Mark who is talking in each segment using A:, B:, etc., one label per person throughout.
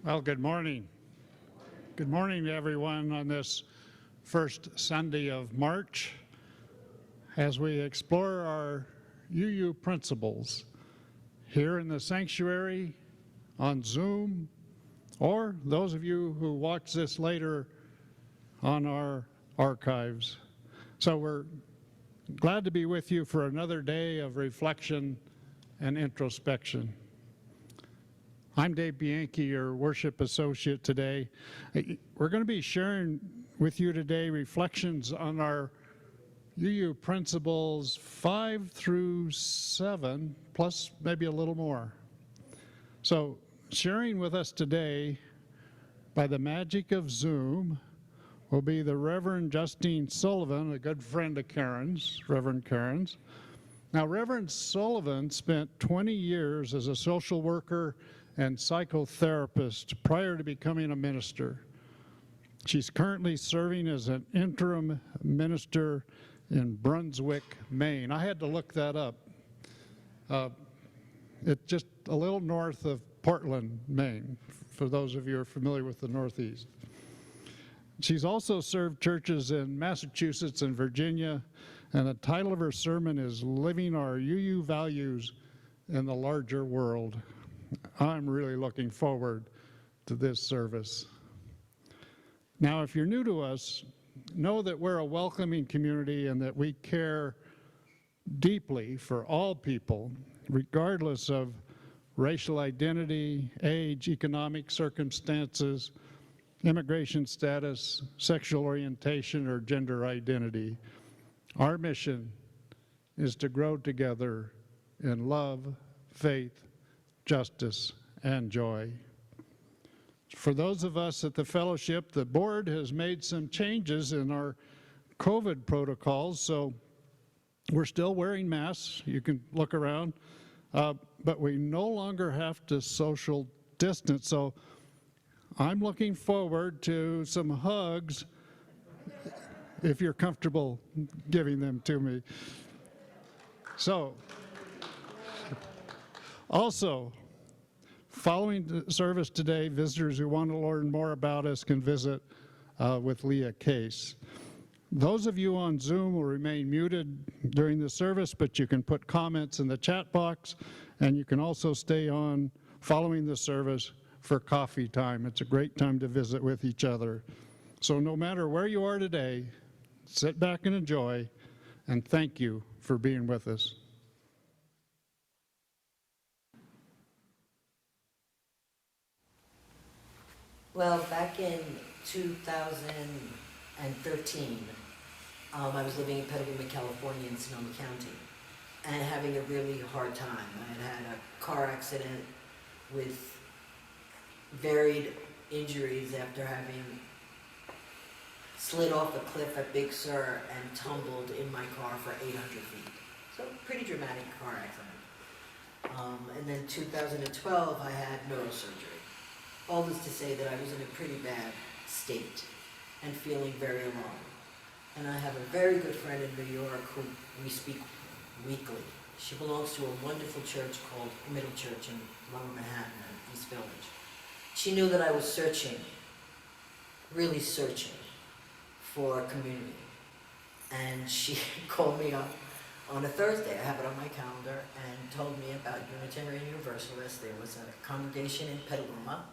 A: Well, good morning. Good morning to everyone on this first Sunday of March as we explore our UU principles here in the sanctuary, on Zoom, or those of you who watch this later on our archives. So we're glad to be with you for another day of reflection and introspection. I'm Dave Bianchi, your worship associate today. We're going to be sharing with you today reflections on our UU principles 5 through 7, plus maybe a little more. So sharing with us today, by the magic of Zoom, will be the Reverend Justine Sullivan, a good friend of Karen's, Reverend Karen's. Now, Reverend Sullivan spent 20 years as a social worker and psychotherapist prior to becoming a minister. She's currently serving as an interim minister in Brunswick, Maine. I had to look that up. It's just a little north of Portland, Maine, for those of you who are familiar with the Northeast. She's also served churches in Massachusetts and Virginia, and the title of her sermon is Living Our UU Values in the Larger World. I'm really looking forward to this service. Now, if you're new to us, know that we're a welcoming community and that we care deeply for all people, regardless of racial identity, age, economic circumstances, immigration status, sexual orientation, or gender identity. Our mission is to grow together in love, faith, justice, and joy. For those of us at the fellowship, the board has made some changes in our COVID protocols, so we're still wearing masks. You can look around, but we no longer have to social distance. So I'm looking forward to some hugs if you're comfortable giving them to me. So, also, following the service today, visitors who want to learn more about us can visit with Leah Case. Those of you on Zoom will remain muted during the service, but you can put comments in the chat box, and you can also stay on following the service for coffee time. It's a great time to visit with each other. So no matter where you are today, sit back and enjoy, and thank you for being with us.
B: Well, back in 2013, I was living in Petaluma, California in Sonoma County and having a really hard time. I had had a car accident with varied injuries after having slid off a cliff at Big Sur and tumbled in my car for 800 feet. So pretty dramatic car accident. And then 2012, I had neurosurgery. All this to say that I was in a pretty bad state and feeling very alone. And I have a very good friend in New York who we speak weekly. She belongs to a wonderful church called Middle Church in Lower Manhattan in East Village. She knew that I was searching, really searching for a community. And she called me up on a Thursday, I have it on my calendar, and told me about Unitarian Universalists. There was a congregation in Petaluma,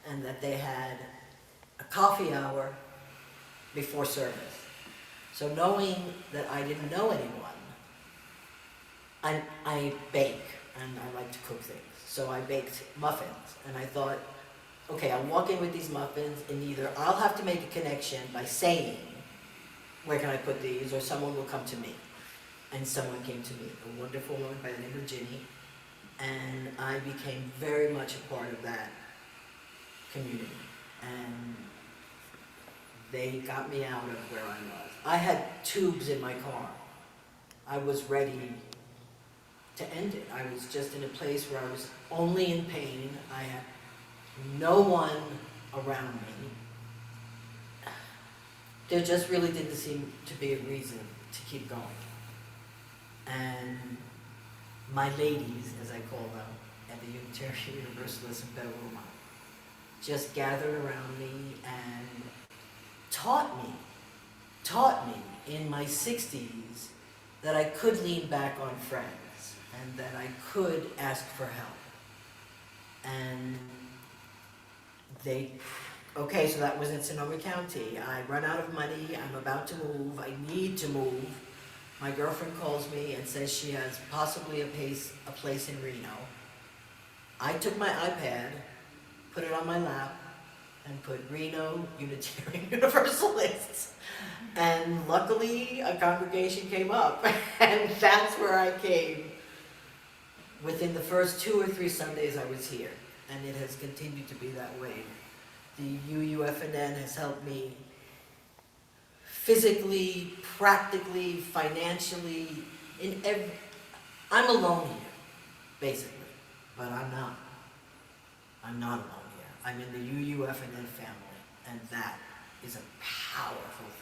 B: and that they had a coffee hour before service. So knowing that I didn't know anyone, I bake, and I like to cook things. So I baked muffins, and I thought, okay, I'll walk in with these muffins, and either I'll have to make a connection by saying, where can I put these, or someone will come to me. And someone came to me, a wonderful woman by the name of Ginny, and I became very much a part of that community. And they got me out of where I was. I had tubes in my car. I was ready to end it. I was just in a place where I was only in pain. I had no one around me. There just really didn't seem to be a reason to keep going. And my ladies, as I call them, at the Unitarian Universalism Petaluma, just gathered around me and taught me in my 60s that I could lean back on friends and that I could ask for help. And okay, so that was in Sonoma County. I run out of money, I'm about to move, I need to move. My girlfriend calls me and says she has possibly a place in Reno. I took my iPad, put it on my lap, and put Reno Unitarian Universalists. And luckily, a congregation came up, and that's where I came. Within the first 2 or 3 Sundays I was here, and it has continued to be that way. The UUFNN has helped me physically, practically, financially, I'm alone here, basically, but I'm not. I'm not alone here. I'm in the UUFNN family, and that is a powerful thing.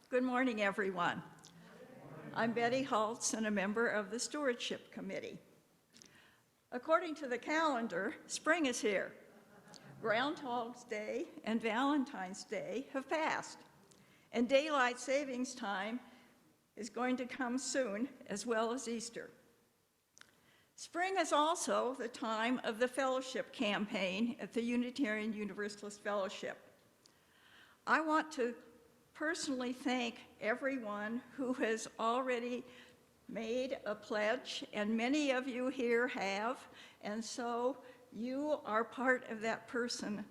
C: Good morning, everyone. I'm Betty Holtz and a member of the Stewardship Committee. According to the calendar, spring is here. Groundhog's Day and Valentine's Day have passed, and daylight savings time is going to come soon, as well as Easter. Spring is also the time of the fellowship campaign at the Unitarian Universalist Fellowship. I want to personally thank everyone who has already made a pledge, and many of you here have, and so you are part of that person.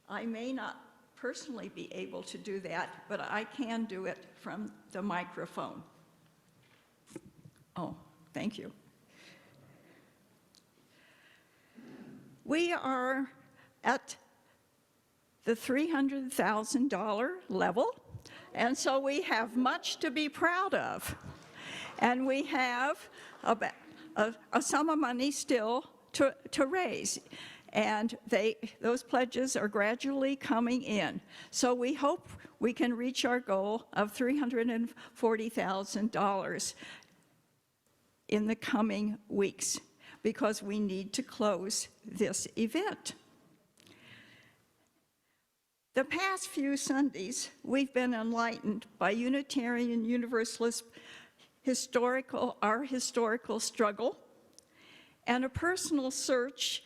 C: I may not personally be able to do that, but I can do it from the microphone. Oh, thank you. We are at the $300,000 level. And so we have much to be proud of. And we have a sum of money still to raise. And those pledges are gradually coming in. So we hope we can reach our goal of $340,000 in the coming weeks, because we need to close this event. The past few Sundays, we've been enlightened by Unitarian Universalist our historical struggle, and a personal search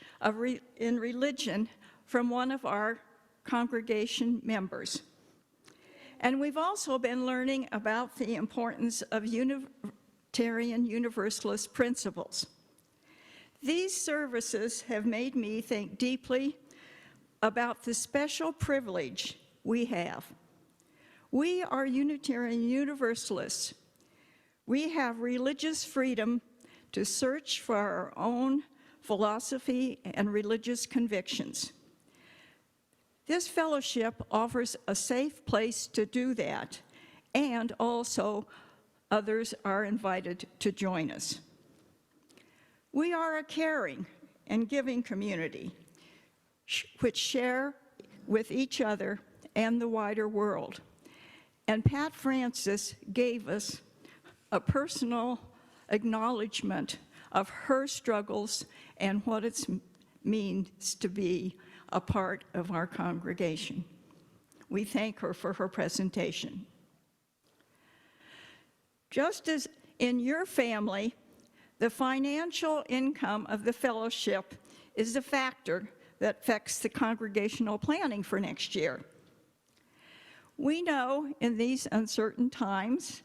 C: in religion from one of our congregation members. And we've also been learning about the importance of Unitarian Universalist principles. These services have made me think deeply about the special privilege we have. We are Unitarian Universalists. We have religious freedom to search for our own philosophy and religious convictions. This fellowship offers a safe place to do that, and also others are invited to join us. We are a caring and giving community which share with each other and the wider world. And Pat Francis gave us a personal acknowledgement of her struggles and what it means to be a part of our congregation. We thank her for her presentation. Just as in your family, the financial income of the fellowship is a factor that affects the congregational planning for next year. We know in these are uncertain times,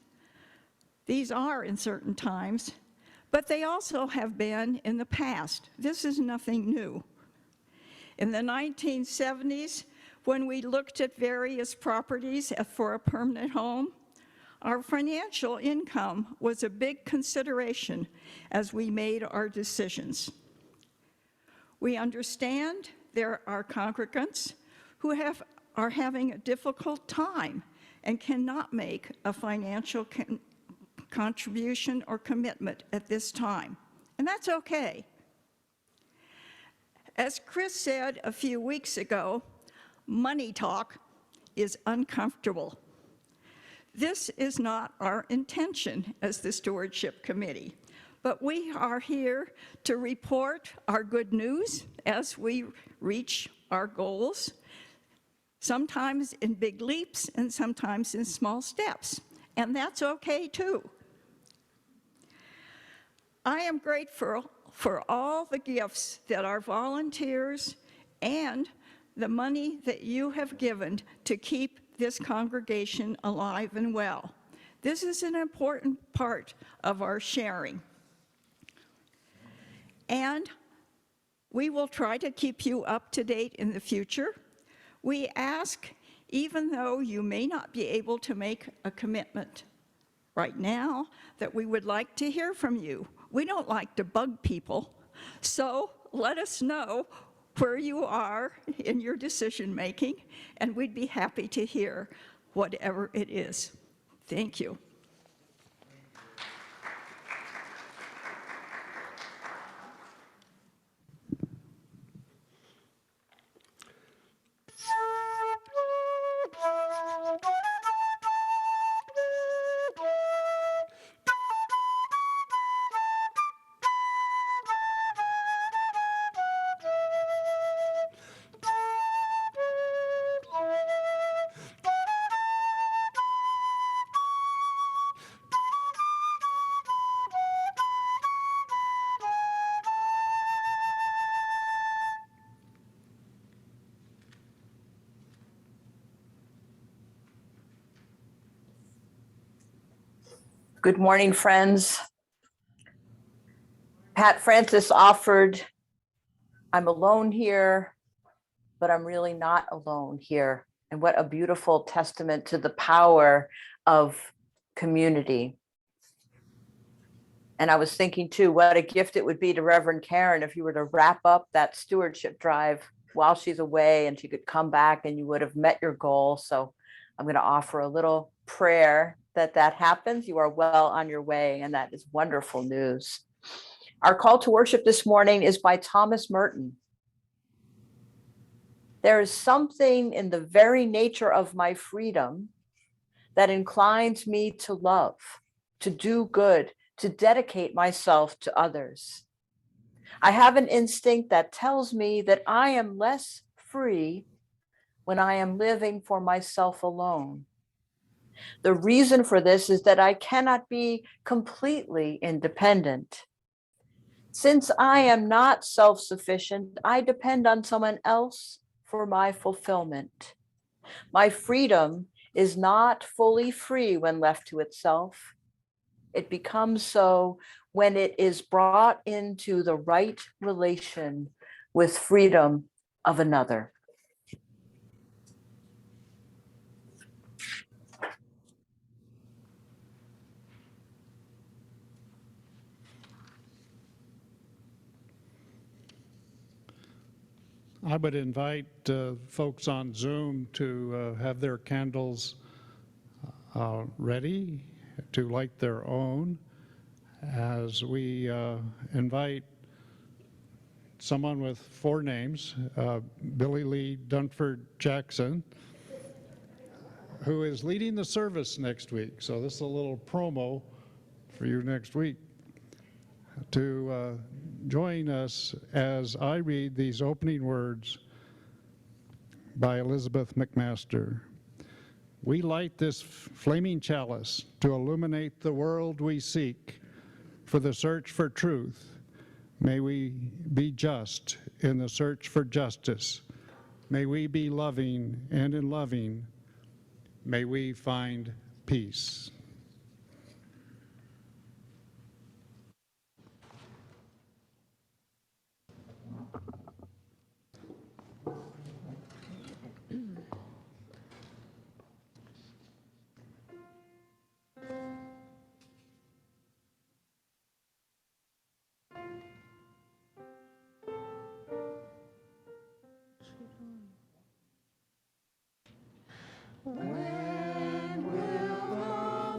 C: but they also have been in the past. This is nothing new. In the 1970s, when we looked at various properties for a permanent home, our financial income was a big consideration as we made our decisions. We understand there are congregants who are having a difficult time and cannot make a financial contribution or commitment at this time, and that's okay. As Chris said a few weeks ago, money talk is uncomfortable. This is not our intention as the Stewardship Committee, but we are here to report our good news as we reach our goals, sometimes in big leaps and sometimes in small steps, and that's okay too. I am grateful for all the gifts that our volunteers and the money that you have given to keep this congregation alive and well. This is an important part of our sharing. And we will try to keep you up to date in the future. We ask, even though you may not be able to make a commitment right now, that we would like to hear from you. We don't like to bug people, so let us know where you are in your decision making, and we'd be happy to hear whatever it is. Thank you.
D: Good morning, friends. Pat Francis offered, I'm alone here, but I'm really not alone here. And what a beautiful testament to the power of community. And I was thinking too, what a gift it would be to Reverend Karen if you were to wrap up that stewardship drive while she's away and she could come back and you would have met your goal. So I'm going to offer a little prayer that happens. You are well on your way, and that is wonderful news. Our call to worship this morning is by Thomas Merton. There is something in the very nature of my freedom that inclines me to love, to do good, to dedicate myself to others. I have an instinct that tells me that I am less free when I am living for myself alone. The reason for this is that I cannot be completely independent. Since I am not self-sufficient, I depend on someone else for my fulfillment. My freedom is not fully free when left to itself. It becomes so when it is brought into the right relation with freedom of another.
A: I would invite folks on Zoom to have their candles ready to light their own as we invite someone with 4 names, Billy Lee Dunford Jackson, who is leading the service next week. So this is a little promo for you next week to join us as I read these opening words by Elizabeth McMaster. We light this flaming chalice to illuminate the world we seek for the search for truth. May we be just in the search for justice. May we be loving, and in loving, may we find peace.
E: When will the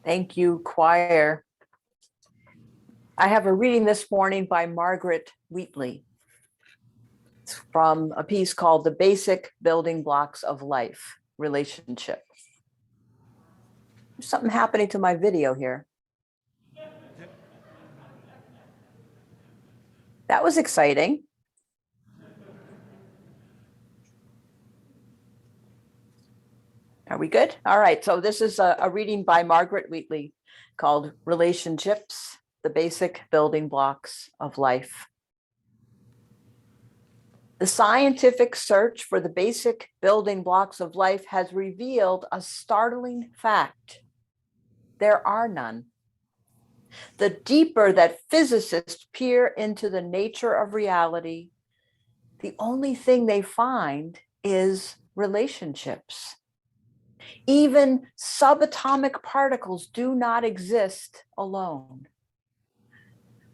D: Thank you, choir. I have a reading this morning by Margaret Wheatley. It's from a piece called The Basic Building Blocks of Life, Relationship. There's something happening to my video here. That was exciting. Are we good? All right, so this is a reading by Margaret Wheatley called Relationships, the Basic Building Blocks of Life. The scientific search for the basic building blocks of life has revealed a startling fact. There are none. The deeper that physicists peer into the nature of reality, the only thing they find is relationships. Even subatomic particles do not exist alone.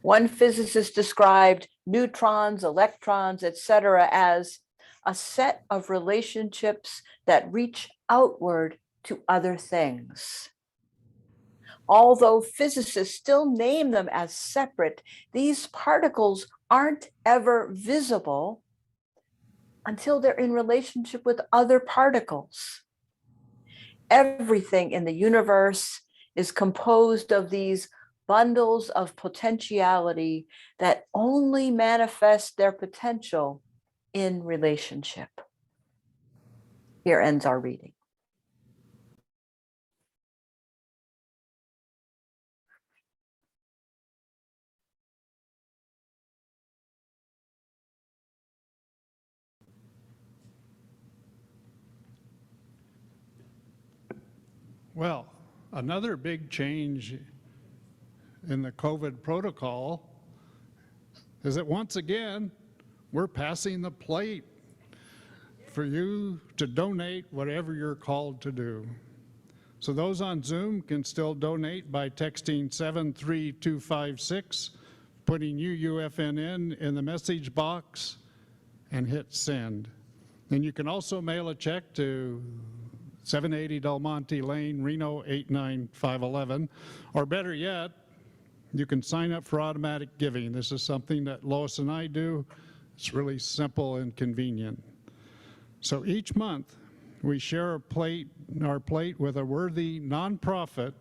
D: One physicist described neutrons, electrons, etc., as a set of relationships that reach outward to other things. Although physicists still name them as separate, these particles aren't ever visible until they're in relationship with other particles. Everything in the universe is composed of these bundles of potentiality that only manifest their potential in relationship. Here ends our reading.
A: Well, another big change in the COVID protocol is that once again, we're passing the plate for you to donate whatever you're called to do. So those on Zoom can still donate by texting 73256, putting UUFNN in the message box and hit send. And you can also mail a check to 780 Del Monte Lane, Reno 89511, or better yet, you can sign up for automatic giving. This is something that Lois and I do. It's really simple and convenient. So each month, we share our plate with a worthy nonprofit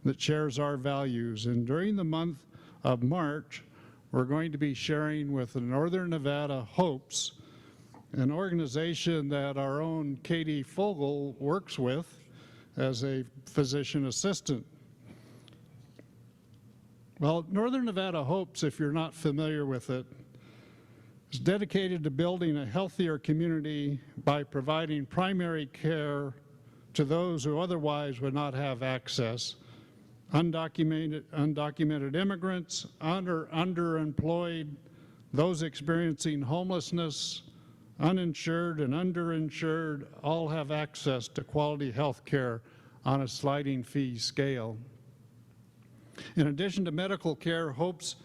A: that shares our values. And during the month of March, we're going to be sharing with the Northern Nevada Hopes, an organization that our own Katie Fogel works with as a physician assistant. Well, Northern Nevada Hopes, if you're not familiar with it, is dedicated to building a healthier community by providing primary care to those who otherwise would not have access. Undocumented immigrants, underemployed, those experiencing homelessness, uninsured and underinsured all have access to quality health care on a sliding fee scale. In addition to medical care, Hopes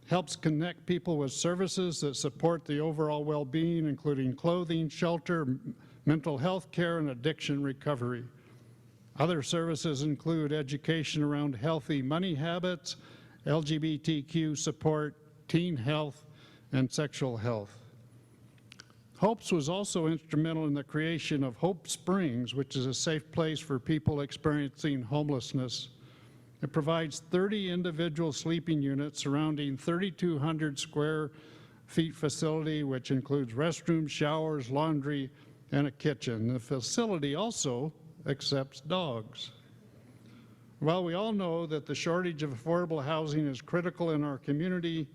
A: helps connect people with services that support the overall well-being, including clothing, shelter, mental health care, and addiction recovery. Other services include education around healthy money habits, LGBTQ support, teen health, and sexual health. Hopes was also instrumental in the creation of Hope Springs, which is a safe place for people experiencing homelessness. It provides 30 individual sleeping units surrounding 3,200 square feet facility, which includes restrooms, showers, laundry, and a kitchen. The facility also accepts dogs. Well, we all know that the shortage of affordable housing is critical in our community,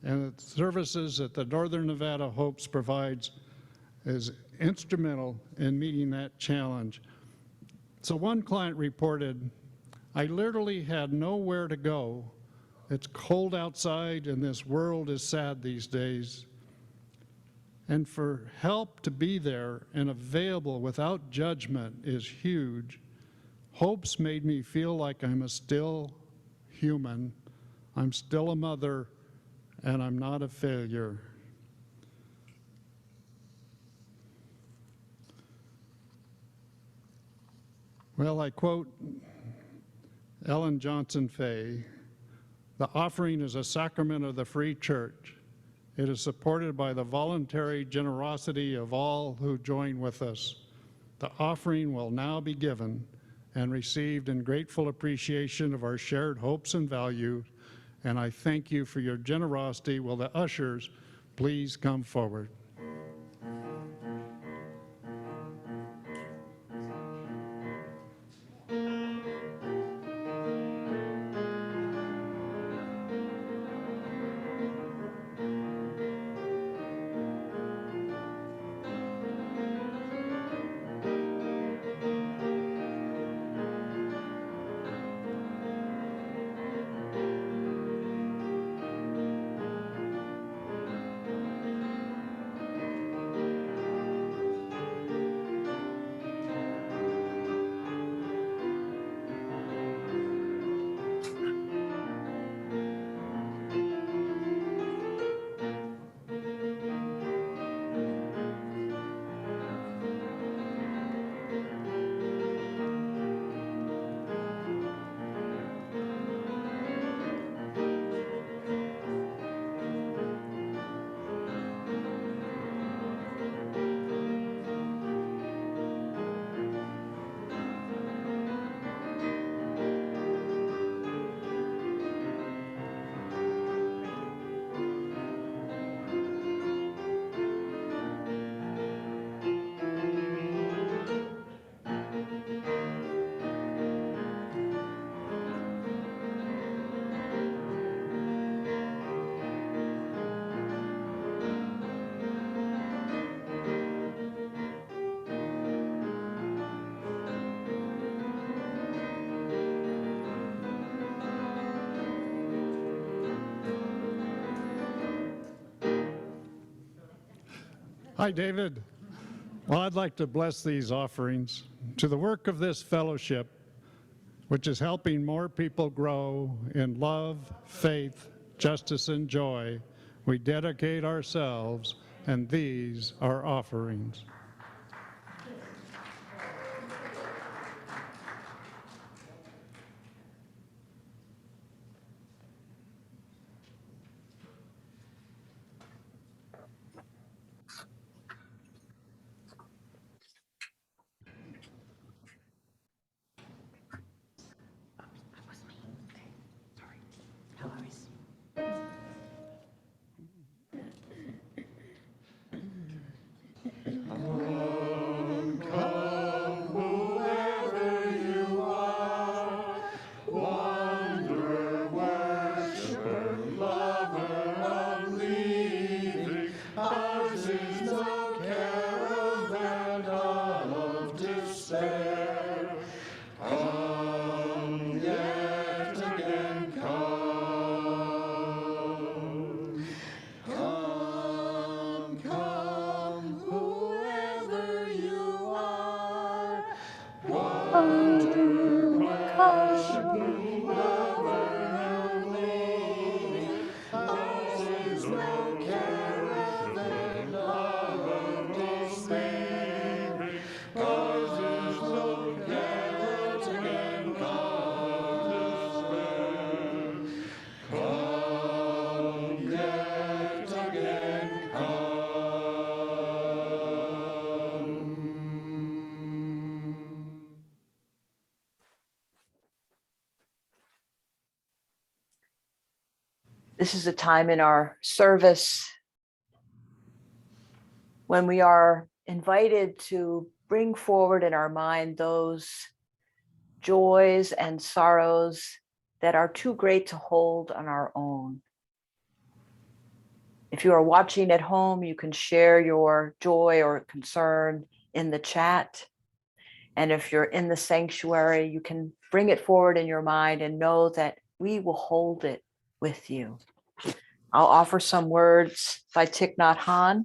A: and the services that the Northern Nevada Hopes provides is instrumental in meeting that challenge. So one client reported, "I literally had nowhere to go. It's cold outside and this world is sad these days. And for help to be there and available without judgment is huge. Hopes made me feel like I'm still human. I'm still a mother, and I'm not a failure." Well, I quote, Ellen Johnson Fay. The offering is a sacrament of the Free Church. It is supported by the voluntary generosity of all who join with us. The offering will now be given and received in grateful appreciation of our shared hopes and values, and I thank you for your generosity. Will the ushers please come forward? Hi, David. Well, I'd like to bless these offerings to the work of this fellowship, which is helping more people grow in love, faith, justice, and joy. We dedicate ourselves, and these are offerings.
D: This is a time in our service when we are invited to bring forward in our mind those joys and sorrows that are too great to hold on our own. If you are watching at home, you can share your joy or concern in the chat. And if you're in the sanctuary, you can bring it forward in your mind and know that we will hold it with you. I'll offer some words by Thich Nhat Hanh,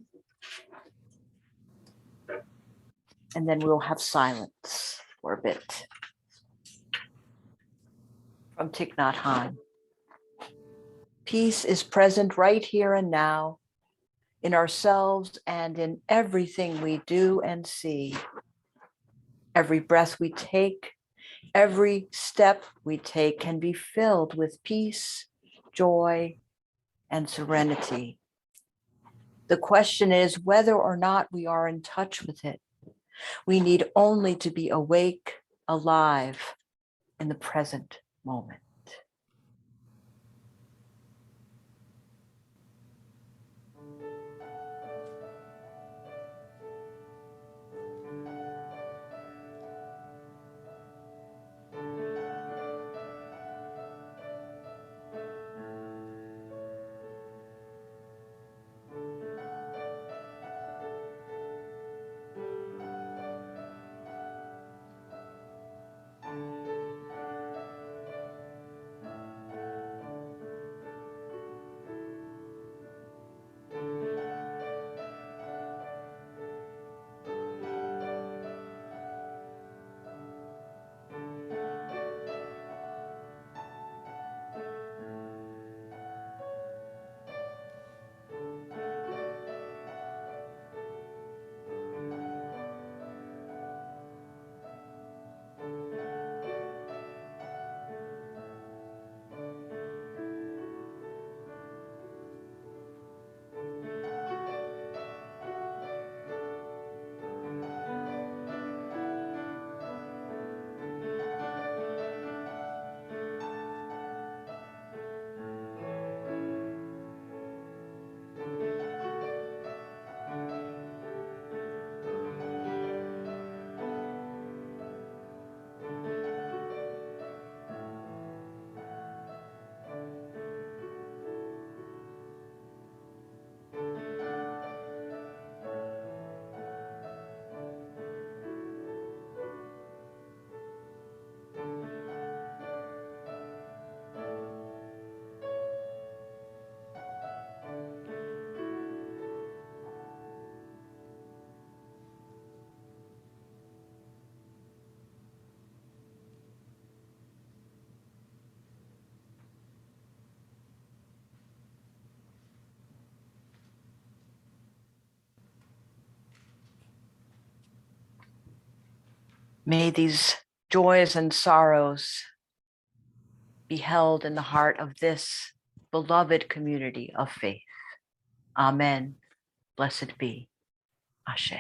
D: and then we'll have silence for a bit. From Thich Nhat Hanh. Peace is present right here and now, in ourselves and in everything we do and see. Every breath we take, Every step we take can be filled with peace, joy, and serenity. The question is whether or not we are in touch with it. We need only to be awake, alive in the present moment. May these joys and sorrows be held in the heart of this beloved community of faith. Amen. Blessed be. Ashe.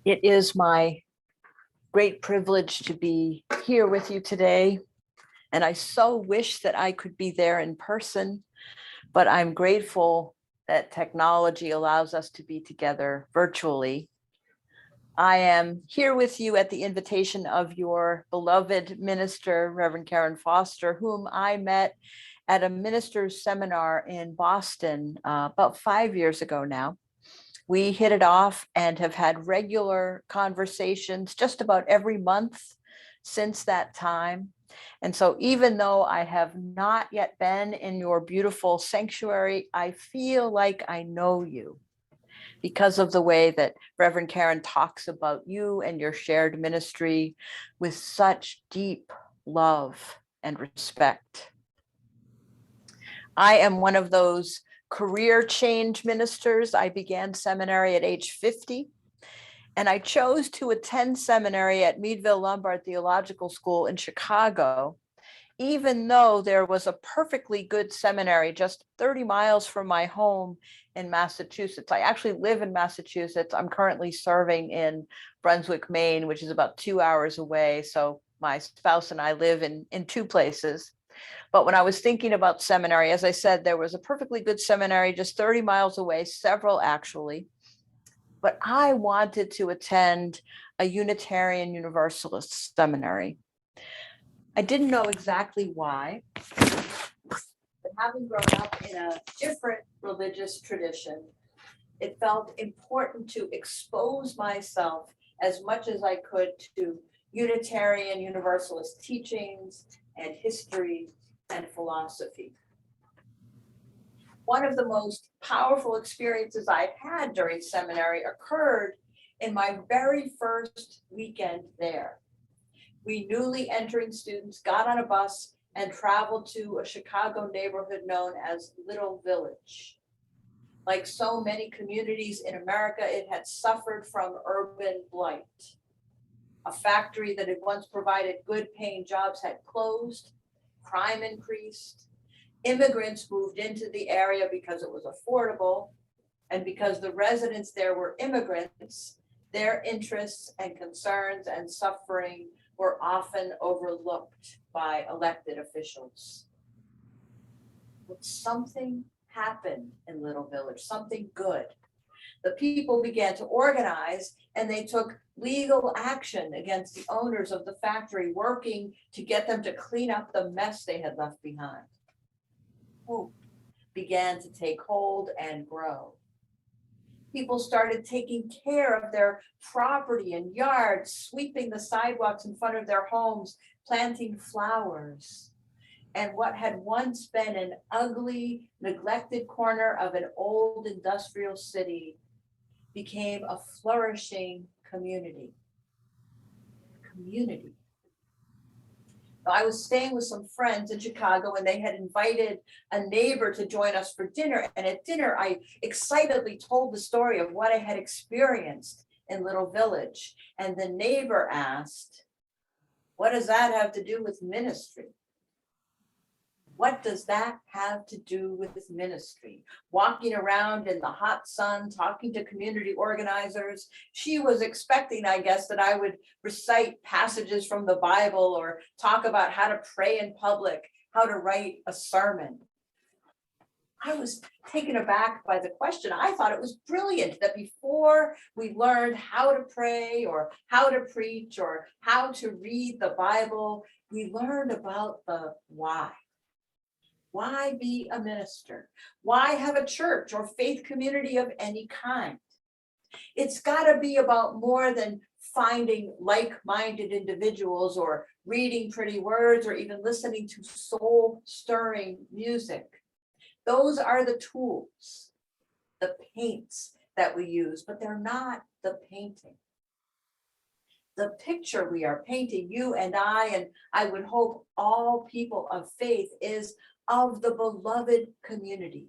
D: It is my great privilege to be here with you today. And I so wish that I could be there in person, but I'm grateful that technology allows us to be together virtually. I am here with you at the invitation of your beloved minister, Reverend Karen Foster, whom I met at a minister's seminar in Boston about 5 years ago now. We hit it off and have had regular conversations just about every month since that time. And so even though I have not yet been in your beautiful sanctuary, I feel like I know you. because of the way that Reverend Karen talks about you and your shared ministry with such deep love and respect. I am one of those career change ministers. I began seminary at age 50, and I chose to attend seminary at Meadville Lombard Theological School in Chicago, even though there was a perfectly good seminary just 30 miles from my home in Massachusetts. I actually live in Massachusetts. I'm currently serving in Brunswick, Maine, which is about 2 hours away. So my spouse and I live in two places. But when I was thinking about seminary, as I said, there was a perfectly good seminary just 30 miles away, several actually. But I wanted to attend a Unitarian Universalist seminary. I didn't know exactly why, but having grown up in a different religious tradition, it felt important to expose myself as much as I could to Unitarian Universalist teachings and history and philosophy. One of the most powerful experiences I had during seminary occurred in my very first weekend there. We newly entering students got on a bus and traveled to a Chicago neighborhood known as Little Village. Like so many communities in America, it had suffered from urban blight. A factory that had once provided good paying jobs had closed, crime increased, immigrants moved into the area because it was affordable, and because the residents there were immigrants, their interests and concerns and suffering were often overlooked by elected officials. But something happened in Little Village, something good. The people began to organize, and they took legal action against the owners of the factory, working to get them to clean up the mess they had left behind. Hope began to take hold and grow. People started taking care of their property and yards, sweeping the sidewalks in front of their homes, planting flowers. And what had once been an ugly, neglected corner of an old industrial city became a flourishing community. I was staying with some friends in Chicago, and they had invited a neighbor to join us for dinner. And at dinner, I excitedly told the story of what I had experienced in Little Village. And the neighbor asked, "What does that have to do with ministry?" What does that have to do with this ministry? Walking around in the hot sun, talking to community organizers. She was expecting, I guess, that I would recite passages from the Bible or talk about how to pray in public, how to write a sermon. I was taken aback by the question. I thought it was brilliant that before we learned how to pray or how to preach or how to read the Bible, we learned about the why. Why be a minister? Why have a church or faith community of any kind? It's got to be about more than finding like-minded individuals or reading pretty words or even listening to soul-stirring music. Those are the tools, the paints that we use, but they're not the painting. The picture we are painting, you and I would hope all people of faith, is of the beloved community,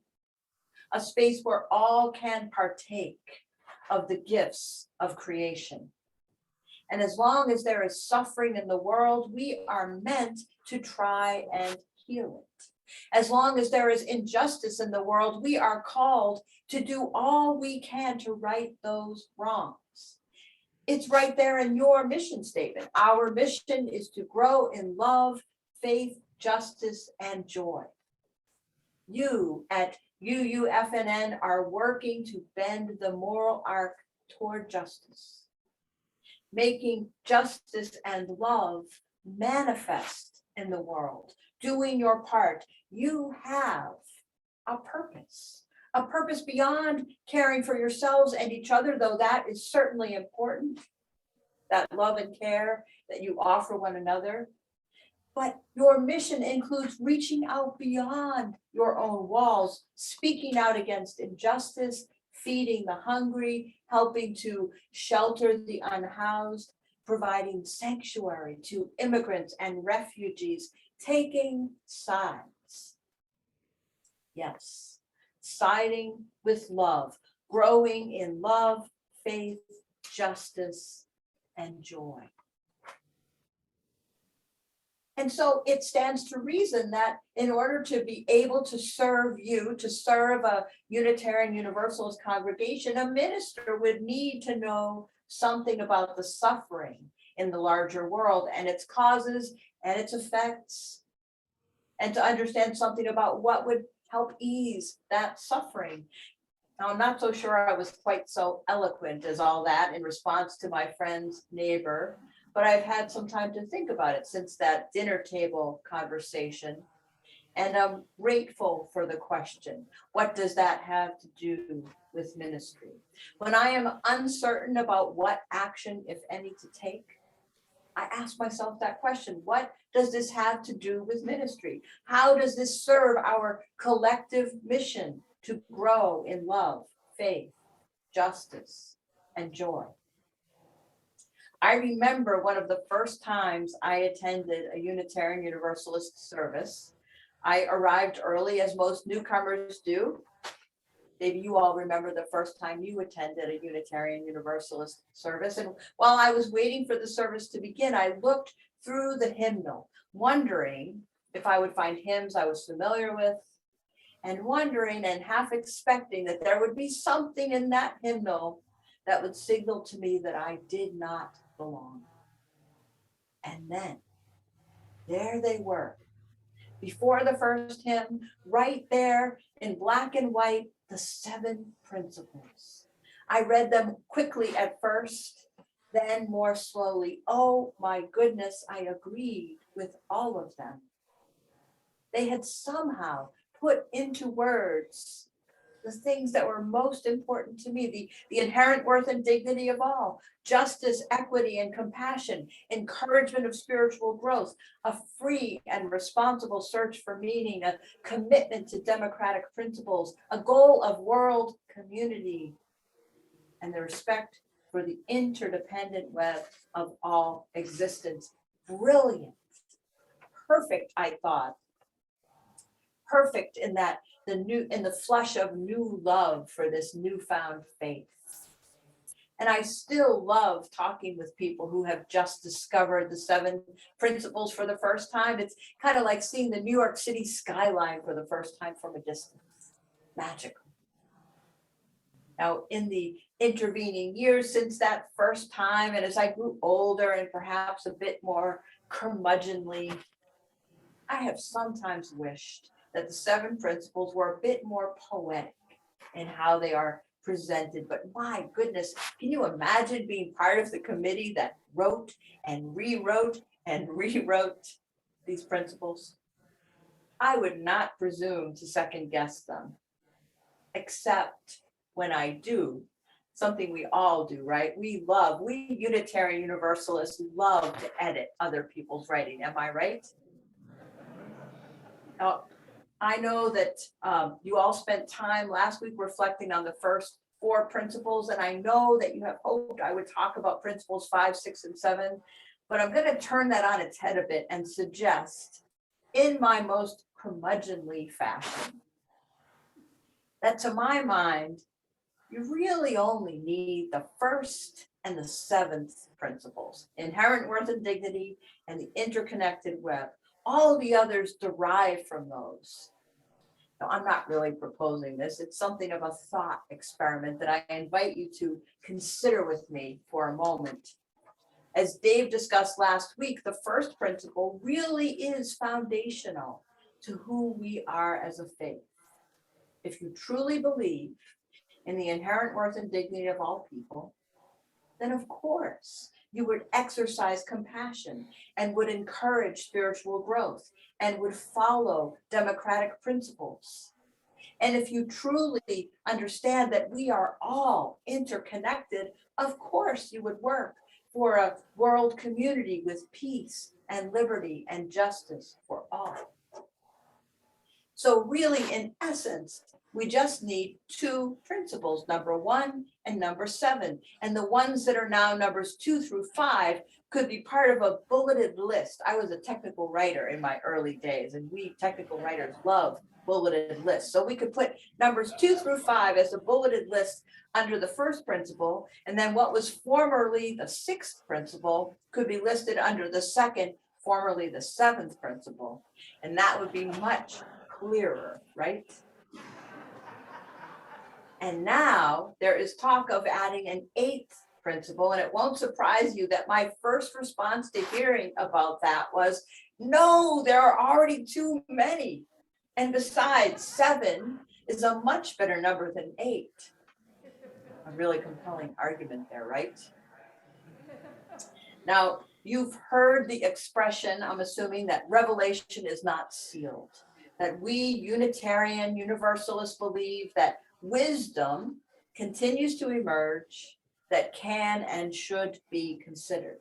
D: a space where all can partake of the gifts of creation. And as long as there is suffering in the world, we are meant to try and heal it. As long as there is injustice in the world, we are called to do all we can to right those wrongs. It's right there in your mission statement. Our mission is to grow in love, faith, justice, and joy. You at UUFNN are working to bend the moral arc toward justice, making justice and love manifest in the world, doing your part. You have a purpose beyond caring for yourselves and each other, though that is certainly important, that love and care that you offer one another. But your mission includes reaching out beyond your own walls, speaking out against injustice, feeding the hungry, helping to shelter the unhoused, providing sanctuary to immigrants and refugees, taking sides. Yes, siding with love, growing in love, faith, justice, and joy. And so it stands to reason that in order to be able to serve you, to serve a Unitarian Universalist congregation, a minister would need to know something about the suffering in the larger world and its causes and its effects, and to understand something about what would help ease that suffering. Now, I'm not so sure I was quite so eloquent as all that in response to my friend's neighbor, but I've had some time to think about it since that dinner table conversation. And I'm grateful for the question, what does that have to do with ministry? When I am uncertain about what action, if any, to take, I ask myself that question, what does this have to do with ministry? How does this serve our collective mission to grow in love, faith, justice, and joy? I remember one of the first times I attended a Unitarian Universalist service. I arrived early, as most newcomers do. Maybe you all remember the first time you attended a Unitarian Universalist service. And while I was waiting for the service to begin, I looked through the hymnal, wondering if I would find hymns I was familiar with, and wondering and half expecting that there would be something in that hymnal that would signal to me that I did not belong. And then there they were, before the first hymn, right there in black and white, the 7 principles. I read them quickly at first, then more slowly. Oh my goodness, I agreed with all of them. They had somehow put into words the things that were most important to me, the inherent worth and dignity of all, justice, equity, and compassion, encouragement of spiritual growth, a free and responsible search for meaning, a commitment to democratic principles, a goal of world community, and the respect for the interdependent web of all existence. Brilliant, perfect, I thought. Perfect in that in the flush of new love for this newfound faith. And I still love talking with people who have just discovered the 7 principles for the first time. It's kind of like seeing the New York City skyline for the first time from a distance. Magical. Now, in the intervening years since that first time, and as I grew older and perhaps a bit more curmudgeonly, I have sometimes wished that the 7 principles were a bit more poetic in how they are presented. But my goodness, can you imagine being part of the committee that wrote and rewrote these principles? I would not presume to second guess them, except when I do, something we all do, right? We Unitarian Universalists love to edit other people's writing. Am I right? Now, I know that you all spent time last week reflecting on the first 4 principles, and I know that you have hoped I would talk about principles 5, 6, and 7, but I'm going to turn that on its head a bit and suggest, in my most curmudgeonly fashion, that to my mind, you really only need the first and the 7th principles, inherent worth and dignity, and the interconnected web. All the others derive from those. Now, I'm not really proposing this. It's something of a thought experiment that I invite you to consider with me for a moment. As Dave discussed last week, the first principle really is foundational to who we are as a faith. If you truly believe in the inherent worth and dignity of all people, then of course you would exercise compassion and would encourage spiritual growth and would follow democratic principles. And if you truly understand that we are all interconnected, of course you would work for a world community with peace and liberty and justice for all. So really, in essence, We just need two principles, number 1 and number 7. And the ones that are now numbers 2 through 5 could be part of a bulleted list. I was a technical writer in my early days, and we technical writers love bulleted lists. So we could put numbers 2 through 5 as a bulleted list under the first principle, and then what was formerly the 6th principle could be listed under the second, formerly the 7th principle. And that would be much clearer, right? And now there is talk of adding an 8th principle, and it won't surprise you that my first response to hearing about that was, no, there are already too many. And besides, 7 is a much better number than 8. A really compelling argument there, right? Now, you've heard the expression, I'm assuming, that revelation is not sealed, that we Unitarian Universalists believe that wisdom continues to emerge that can and should be considered.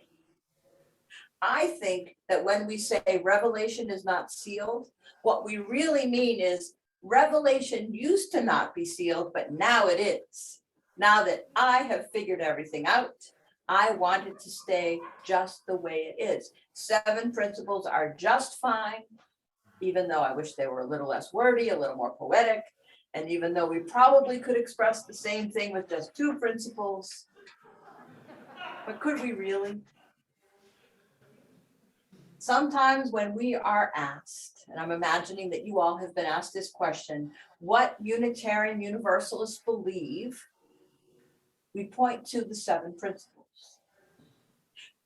D: I think that when we say revelation is not sealed, what we really mean is revelation used to not be sealed, but now it is. Now that I have figured everything out, I want it to stay just the way it is. 7 principles are just fine, even though I wish they were a little less wordy, a little more poetic. And even though we probably could express the same thing with just 2 principles, but could we really? Sometimes when we are asked, and I'm imagining that you all have been asked this question, what Unitarian Universalists believe, we point to the 7 principles.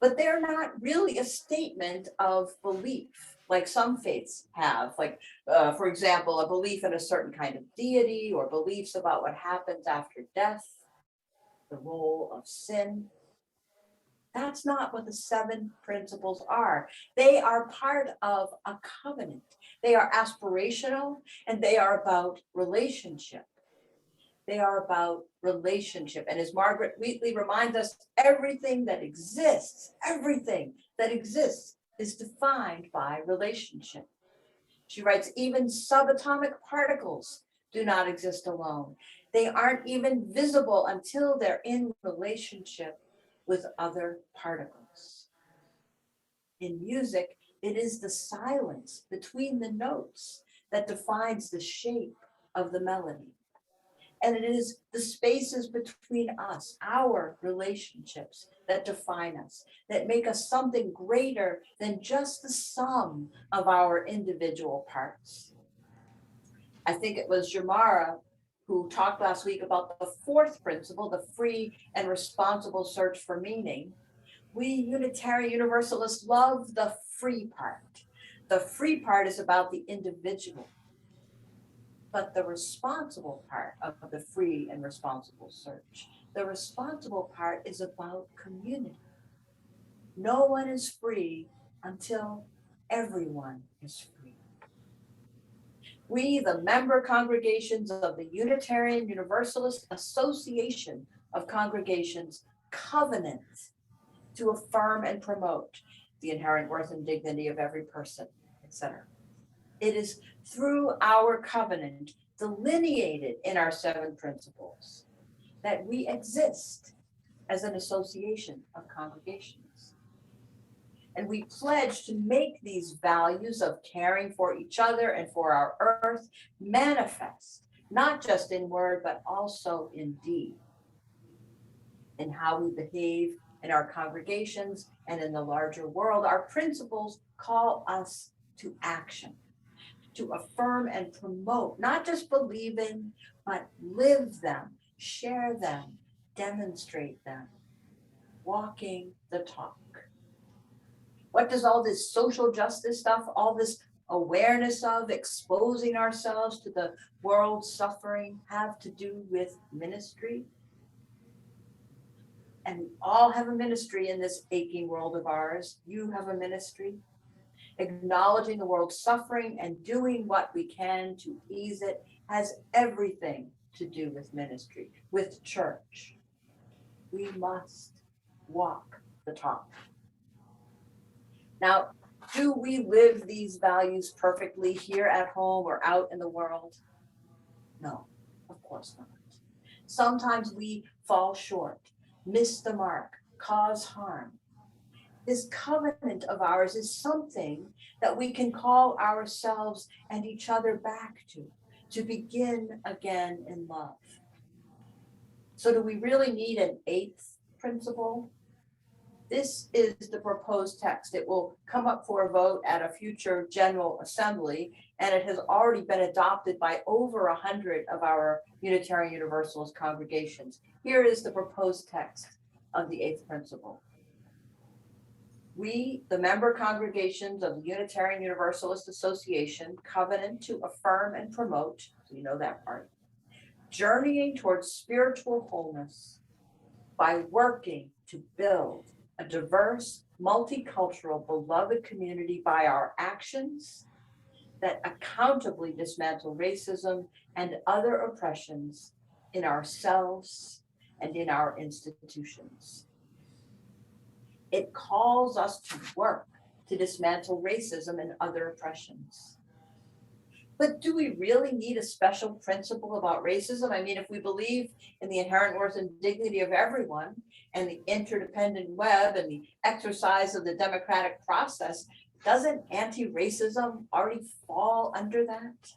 D: But they're not really a statement of belief like some faiths have, like, for example, a belief in a certain kind of deity or beliefs about what happens after death, the role of sin. That's not what the 7 principles are. They are part of a covenant. They are aspirational, and they are about relationship. They are about relationship. And as Margaret Wheatley reminds us, everything that exists is defined by relationship. She writes, even subatomic particles do not exist alone. They aren't even visible until they're in relationship with other particles. In music, it is the silence between the notes that defines the shape of the melody. And it is the spaces between us, our relationships, that define us, that make us something greater than just the sum of our individual parts. I think it was Jamara who talked last week about the 4th principle, the free and responsible search for meaning. We Unitarian Universalists love the free part. The free part is about the individual. But the responsible part of the free and responsible search, the responsible part is about community. No one is free until everyone is free. We, the member congregations of the Unitarian Universalist Association of Congregations, covenant to affirm and promote the inherent worth and dignity of every person, etc. It is through our covenant, delineated in our 7 principles, that we exist as an association of congregations. And we pledge to make these values of caring for each other and for our earth manifest, not just in word, but also in deed, in how we behave in our congregations and in the larger world. Our principles call us to action, to affirm and promote, not just believe in, but live them, share them, demonstrate them, walking the talk. What does all this social justice stuff, all this awareness of exposing ourselves to the world's suffering have to do with ministry? And we all have a ministry in this aching world of ours. You have a ministry. Acknowledging the world's suffering and doing what we can to ease it has everything to do with ministry, with church. We must walk the talk. Now, do we live these values perfectly here at home or out in the world? No. Of course not. Sometimes we fall short, miss the mark, cause harm. This covenant of ours is something that we can call ourselves and each other back to begin again in love. So do we really need an eighth principle? This is the proposed text. It will come up for a vote at a future General Assembly, and it has already been adopted by over 100 of our Unitarian Universalist congregations. Here is the proposed text of the eighth principle. We, the member congregations of the Unitarian Universalist Association, covenant to affirm and promote, so you know that part, journeying towards spiritual wholeness by working to build a diverse, multicultural, beloved community by our actions that accountably dismantle racism and other oppressions in ourselves and in our institutions. It calls us to work to dismantle racism and other oppressions. But do we really need a special principle about racism? I mean, if we believe in the inherent worth and dignity of everyone and the interdependent web and the exercise of the democratic process, doesn't anti-racism already fall under that?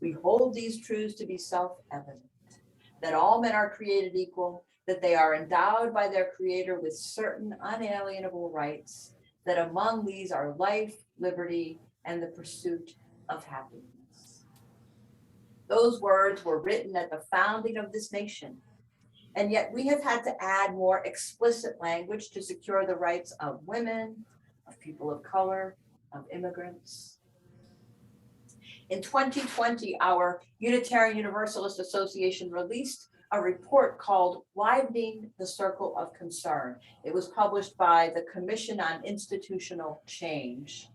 D: We hold these truths to be self-evident, that all men are created equal, that they are endowed by their creator with certain unalienable rights, that among these are life, liberty, and the pursuit of happiness. Those words were written at the founding of this nation, and yet we have had to add more explicit language to secure the rights of women, of people of color, of immigrants. In 2020, our Unitarian Universalist Association released a report called Widening the Circle of Concern. It was published by the Commission on Institutional Change.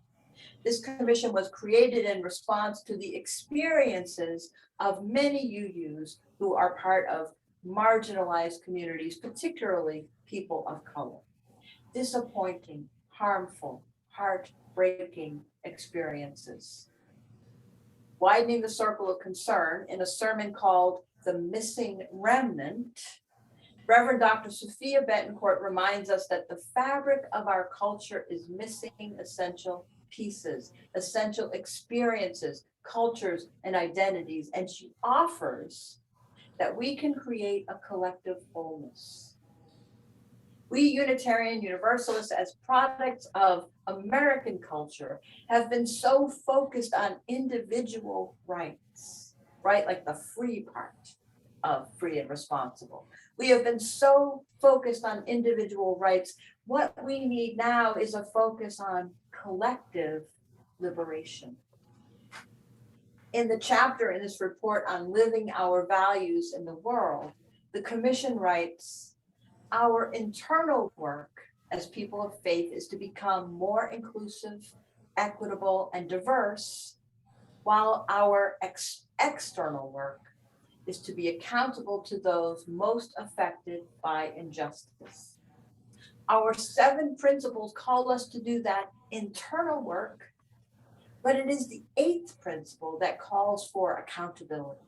D: This commission was created in response to the experiences of many UUs who are part of marginalized communities, particularly people of color. Disappointing, harmful, heartbreaking experiences. Widening the Circle of Concern, in a sermon called The Missing Remnant, Reverend Dr. Sophia Betancourt reminds us that the fabric of our culture is missing essential pieces, essential experiences, cultures, and identities, and she offers that we can create a collective wholeness. We Unitarian Universalists, as products of American culture, have been so focused on individual rights, right? Like the free part of free and responsible. We have been so focused on individual rights. What we need now is a focus on collective liberation. In the chapter in this report on living our values in the world, the Commission writes, our internal work as people of faith is to become more inclusive, equitable, and diverse, while our external work is to be accountable to those most affected by injustice. Our 7 principles call us to do that internal work, but it is the 8th principle that calls for accountability.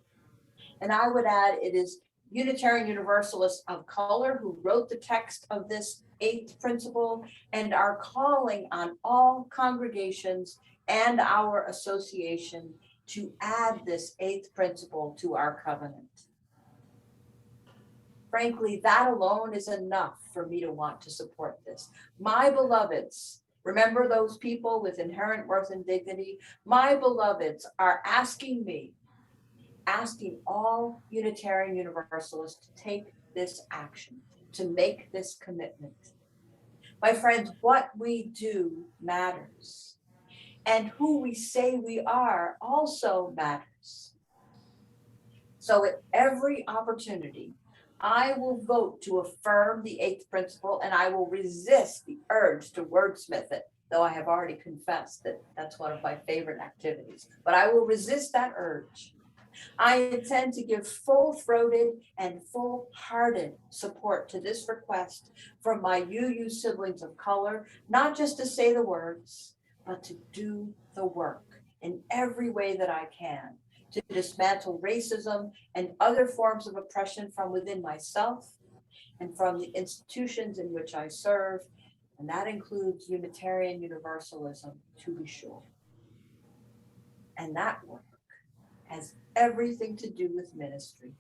D: And I would add, it is Unitarian Universalists of color who wrote the text of this 8th principle and are calling on all congregations and our association to add this 8th principle to our covenant. Frankly, that alone is enough for me to want to support this. My beloveds, remember those people with inherent worth and dignity? My beloveds are asking all Unitarian Universalists to take this action, to make this commitment. My friends, what we do matters, and who we say we are also matters. So at every opportunity, I will vote to affirm the 8th principle, and I will resist the urge to wordsmith it, though I have already confessed that that's one of my favorite activities. But I will resist that urge. I intend to give full-throated and full-hearted support to this request from my UU siblings of color, not just to say the words, but to do the work in every way that I can to dismantle racism and other forms of oppression from within myself and from the institutions in which I serve, and that includes Unitarian Universalism, to be sure. And that work has everything to do with ministry,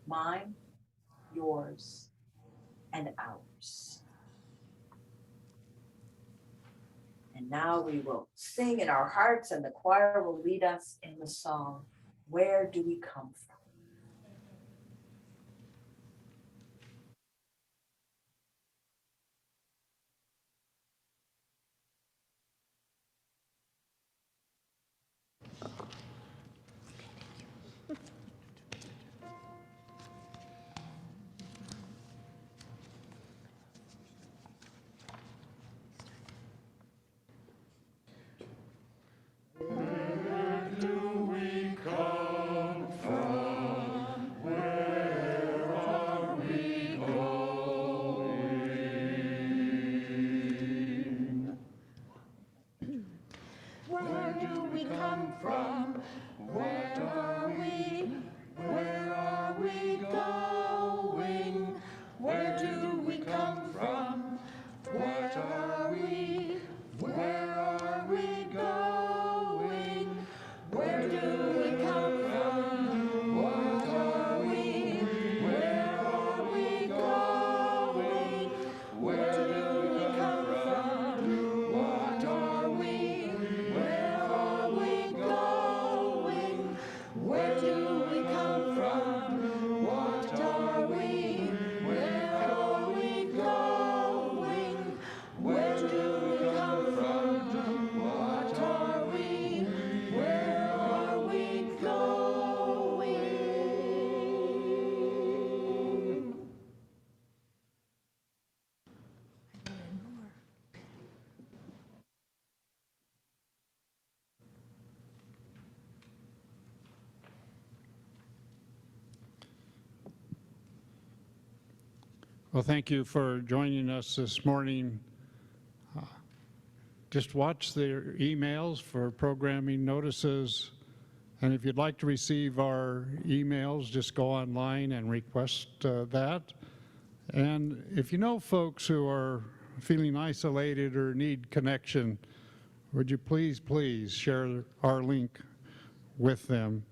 D: mine, yours, and ours. And now we will sing in our hearts, and the choir will lead us in the song, Where Do We Come From?
A: Well, thank you for joining us this morning. Just watch the emails for programming notices. And if you'd like to receive our emails, just go online and request that. And if you know folks who are feeling isolated or need connection, would you please share our link with them.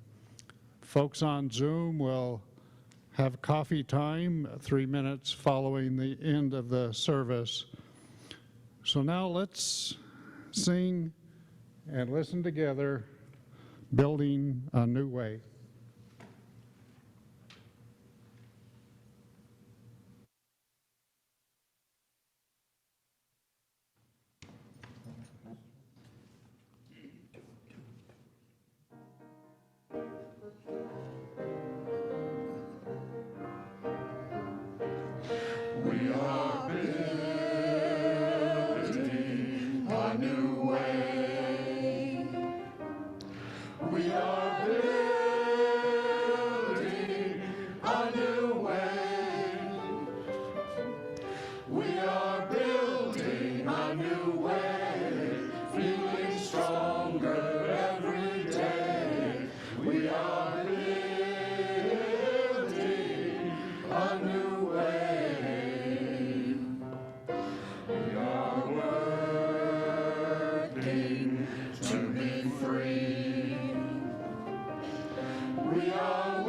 A: Folks on Zoom will have coffee time 3 minutes following the end of the service. So now let's sing and listen together, Building a New Way.
E: We are building a new way. We are building a new way. We are building a new way, feeling stronger every day. We are building a new way. We are working to be free. We are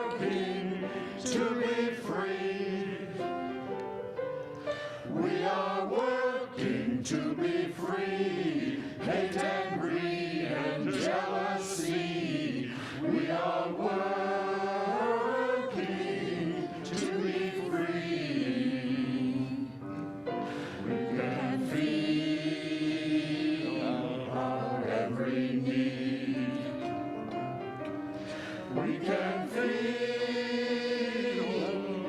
E: working to be free. We are working to be free. Hate and greed and jealousy. We are working to be free. We can feel our every need. We can feel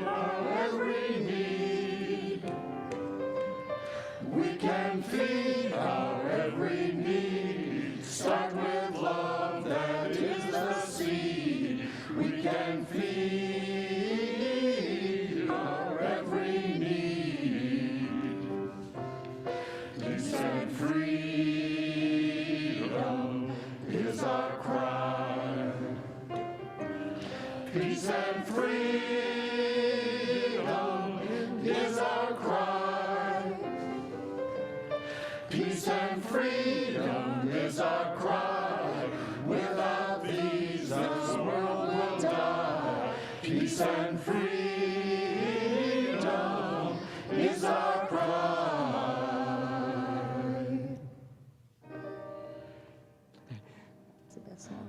E: our every need. We can feed our every need. Start with love, that is the seed. We can feed our every need. Be set free Peace and freedom is our cry. Without these, this world will die. Peace and freedom is our cry.
D: It's the best song.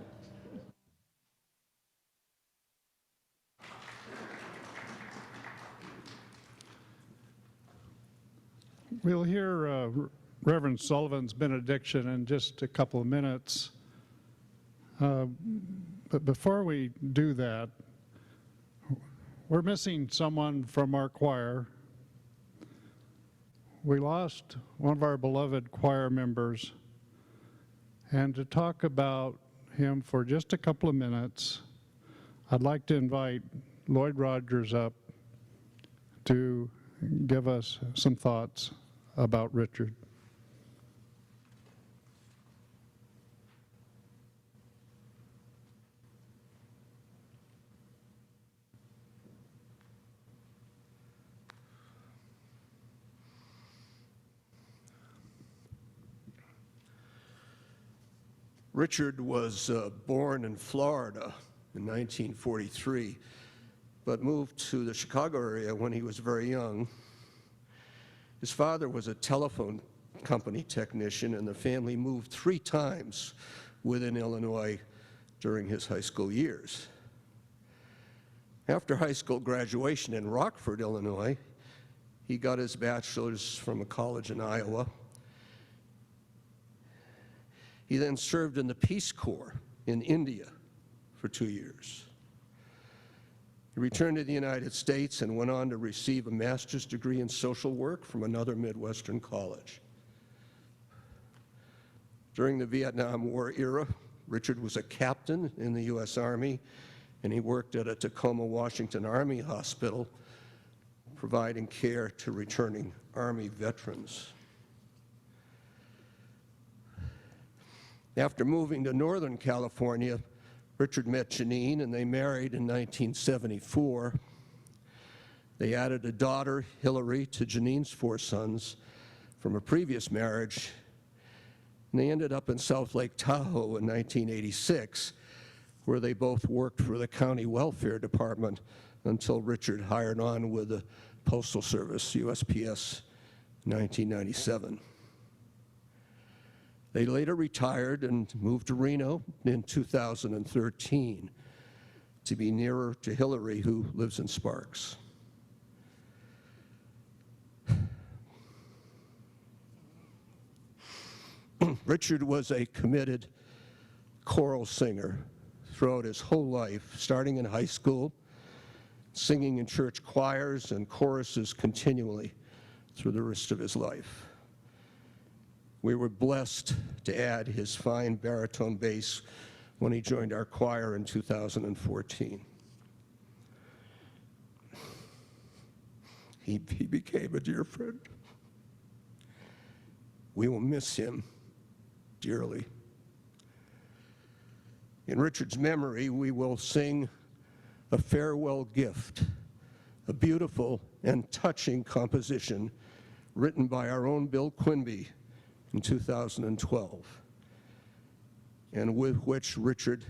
A: We'll hear Reverend Sullivan's benediction in just a couple of minutes. But before we do that, we're missing someone from our choir. We lost one of our beloved choir members. And to talk about him for just a couple of minutes, I'd like to invite Lloyd Rogers up to give us some thoughts about Richard.
F: Richard was born in Florida in 1943, but moved to the Chicago area when he was very young. His father was a telephone company technician, and the family moved 3 times within Illinois during his high school years. After high school graduation in Rockford, Illinois, he got his bachelor's from a college in Iowa. He then served in the Peace Corps in India for 2 years. He returned to the United States and went on to receive a master's degree in social work from another Midwestern college. During the Vietnam War era, Richard was a captain in the U.S. Army, and he worked at a Tacoma, Washington Army hospital, providing care to returning Army veterans. After moving to Northern California, Richard met Janine, and they married in 1974. They added a daughter, Hillary, to Janine's 4 sons from a previous marriage, and they ended up in South Lake Tahoe in 1986, where they both worked for the County Welfare Department until Richard hired on with the Postal Service, USPS, in 1997. They later retired and moved to Reno in 2013 to be nearer to Hillary, who lives in Sparks. Richard was a committed choral singer throughout his whole life, starting in high school, singing in church choirs and choruses continually through the rest of his life. We were blessed to add his fine baritone bass when he joined our choir in 2014. He became a dear friend. We will miss him dearly. In Richard's memory, we will sing a farewell gift, a beautiful and touching composition written by our own Bill Quinby in 2012, and with which Richard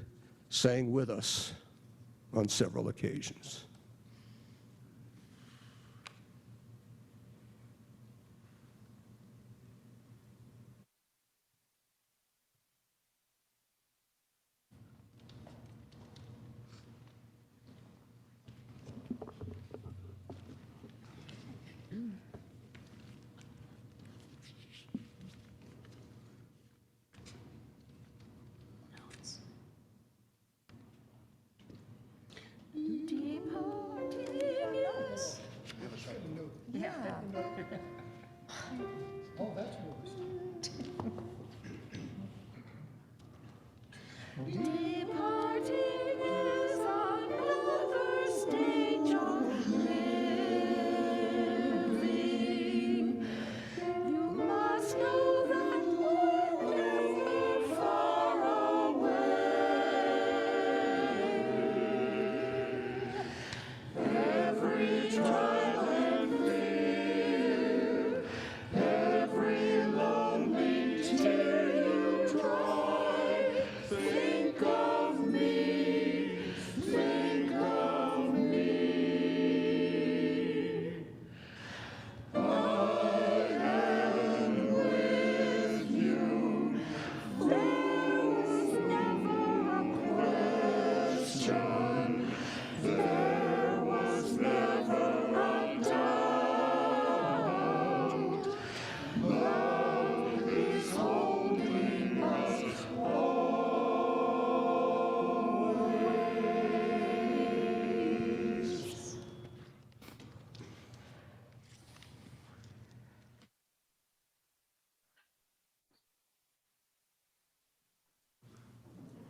F: sang with us on several occasions.
G: Deep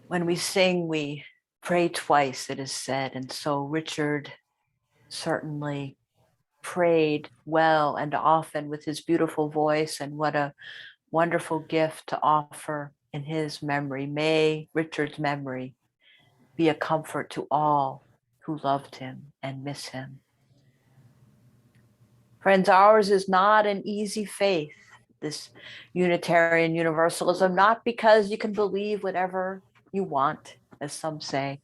D: When we sing, we pray twice, it is said. And so Richard certainly prayed well and often with his beautiful voice, and what a wonderful gift to offer in his memory. May Richard's memory be a comfort to all who loved him and miss him. Friends, ours is not an easy faith, this Unitarian Universalism, not because you can believe whatever you want, as some say,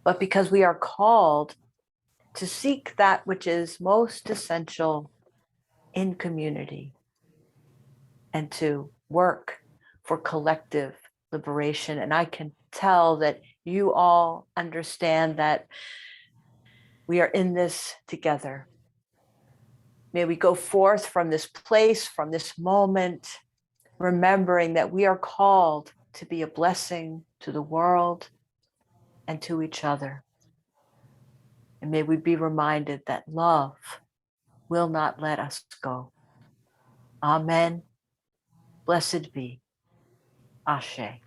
D: but because we are called to seek that which is most essential in community and to work for collective liberation. And I can tell that you all understand that we are in this together. May we go forth from this place, from this moment, remembering that we are called to be a blessing to the world and to each other. And may we be reminded that love will not let us go. Amen. Blessed be. Ashe.